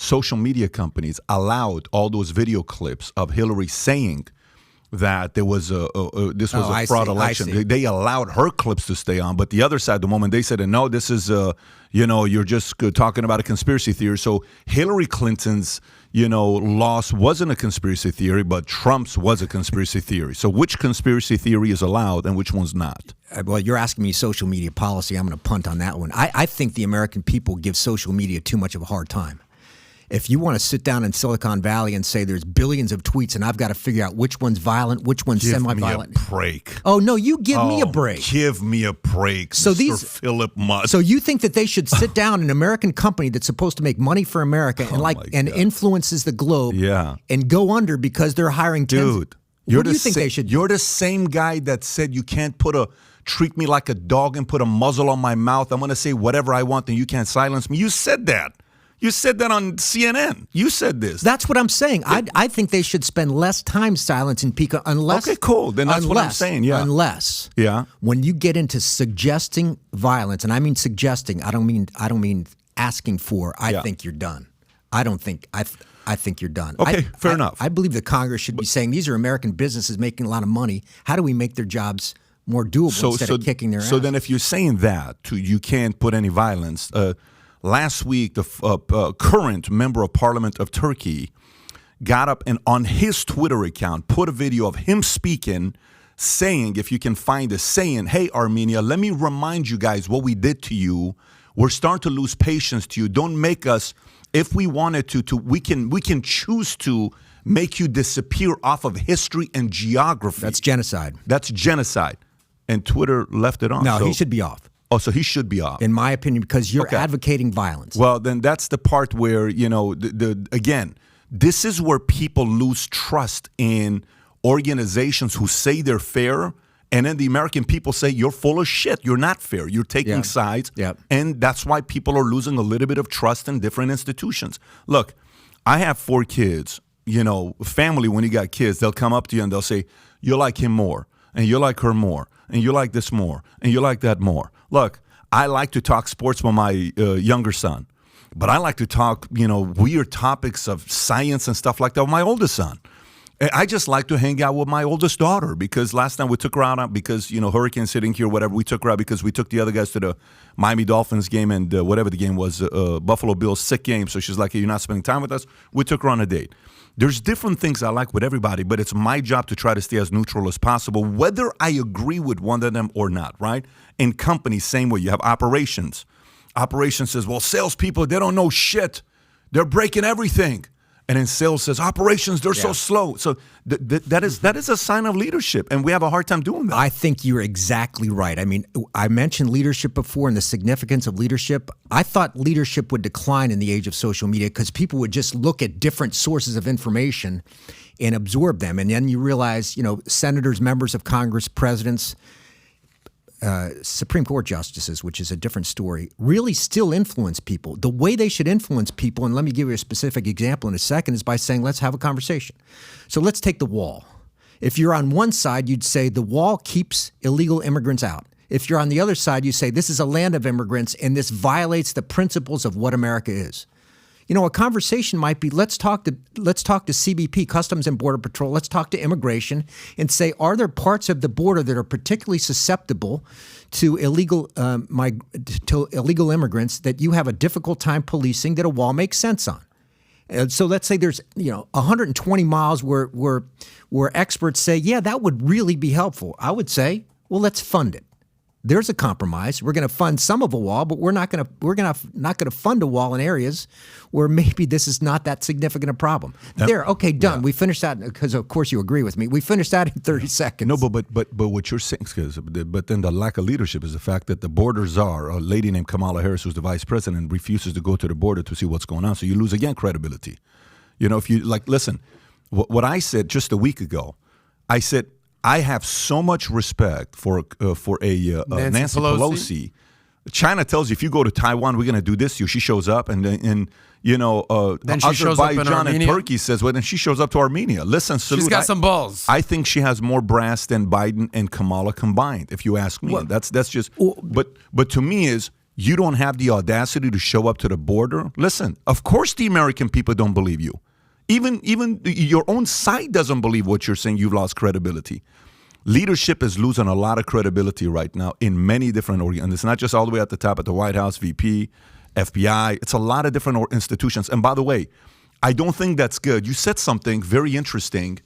social media companies allowed all those video clips of Hillary saying that there was this was a fraud election. They allowed her clips to stay on, but the other side, the moment they said, no, this is, you're just talking about a conspiracy theory. So Hillary Clinton's, loss wasn't a conspiracy theory, but Trump's was a conspiracy theory. So which conspiracy theory is allowed and which one's not? Well, you're asking me social media policy. I'm going to punt on that one. I think the American people give social media too much of a hard time. If you want to sit down in Silicon Valley and say there's billions of tweets and I've got to figure out which one's violent, which one's semi-violent. Give me a break. Oh, no, you give me a break. Give me a break, so Mr. Philip Musk. So you think that they should sit down, an American company that's supposed to make money for America and influences the globe and go under because they're hiring Dude, what do you think they should do? You're the same guy that said you can't treat me like a dog and put a muzzle on my mouth. I'm going to say whatever I want and you can't silence me. You said that. You said that on CNN. You said this. That's what I'm saying. I think they should spend less time silencing people unless. Okay, cool. Then that's what I'm saying. Yeah. Unless. Yeah. When you get into suggesting violence, and I mean suggesting, I don't mean asking for. I think you're done. I think you're done. Okay, fair enough. I believe the Congress should be saying these are American businesses making a lot of money. How do we make their jobs more doable instead of kicking their ass? So then, if you're saying that you can't put any violence. Last week, the current member of parliament of Turkey got up and on his Twitter account put a video of him speaking, saying, if you can find it, saying, hey, Armenia, let me remind you guys what we did to you. We're starting to lose patience to you. Don't make us, if we wanted to we can choose to make you disappear off of history and geography. That's genocide. That's genocide. And Twitter left it on. No, he should be off. Oh, so he should be off. In my opinion, because you're advocating violence. Well, then that's the part where, again, this is where people lose trust in organizations who say they're fair. And then the American people say, you're full of shit. You're not fair. You're taking sides. Yep. And that's why people are losing a little bit of trust in different institutions. Look, I have 4 kids. Family, when you got kids, they'll come up to you and they'll say, you like him more. And you like her more. And you like this more. And you like that more. Look, I like to talk sports with my younger son, but I like to talk, weird topics of science and stuff like that with my oldest son. I just like to hang out with my oldest daughter because last time we took her out because, hurricane's hitting here, whatever. We took her out because we took the other guys to the Miami Dolphins game and whatever the game was, Buffalo Bills sick game. So she's like, hey, you're not spending time with us. We took her on a date. There's different things I like with everybody, but it's my job to try to stay as neutral as possible, whether I agree with one of them or not, right? In companies, same way. You have operations. Operations says, well, salespeople, they don't know shit. They're breaking everything. And then sales says, operations, they're so slow. So that is a sign of leadership, and we have a hard time doing that. I think you're exactly right. I mean, I mentioned leadership before and the significance of leadership. I thought leadership would decline in the age of social media because people would just look at different sources of information and absorb them. And then you realize, senators, members of Congress, presidents, Supreme Court justices, which is a different story, really still influence people. The way they should influence people, and let me give you a specific example in a second, is by saying, let's have a conversation. So let's take the wall. If you're on one side, you'd say the wall keeps illegal immigrants out. If you're on the other side, you say this is a land of immigrants and this violates the principles of what America is. A conversation might be, let's talk to CBP, Customs and Border Patrol. Let's talk to immigration and say, are there parts of the border that are particularly susceptible to illegal immigrants that you have a difficult time policing that a wall makes sense on? And so let's say there's 120 miles where experts say, yeah, that would really be helpful. I would say, well, let's fund it. There's a compromise. We're going to fund some of a wall, but we're not going to fund a wall in areas where maybe this is not that significant a problem. Okay, done. Yeah. We finished that because, of course, you agree with me. We finished that in 30 seconds. No, but what you're saying, but then the lack of leadership is the fact that the border czar, a lady named Kamala Harris, who's the vice president, refuses to go to the border to see what's going on. So you lose again credibility. If you listen, what I said just a week ago, I said, I have so much respect for Nancy Pelosi. China tells you if you go to Taiwan, we're going to do this to you. She shows up, and then Azerbaijan and Turkey says, well, then she shows up to Armenia. Listen, salute. She's got some balls. I think she has more brass than Biden and Kamala combined. If you ask me, that's just. But to me is you don't have the audacity to show up to the border. Listen, of course the American people don't believe you. Even your own side doesn't believe what you're saying. You've lost credibility. Leadership is losing a lot of credibility right now in many different organizations. And it's not just all the way at the top at the White House, VP, FBI. It's a lot of different institutions. And by the way, I don't think that's good. You said something very interesting.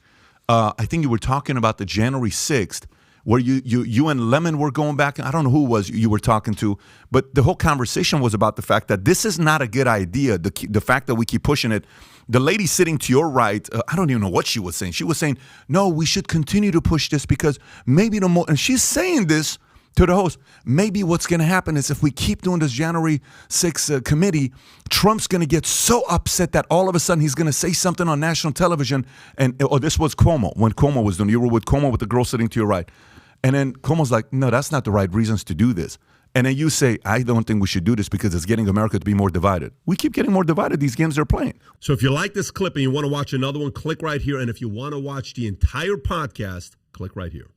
I think you were talking about the January 6th, where you and Lemon were going back. I don't know who it was you were talking to, but the whole conversation was about the fact that this is not a good idea, the fact that we keep pushing it. The lady sitting to your right, I don't even know what she was saying. She was saying, no, we should continue to push this because maybe the more, and she's saying this to the host, maybe what's going to happen is if we keep doing this January 6th committee, Trump's going to get so upset that all of a sudden he's going to say something on national television. Or this was Cuomo, when Cuomo was doing it. You were with Cuomo with the girl sitting to your right. And then Cuomo's like, no, that's not the right reasons to do this. And then you say, I don't think we should do this because it's getting America to be more divided. We keep getting more divided, these games they're playing. So if you like this clip and you want to watch another one, click right here. And if you want to watch the entire podcast, click right here.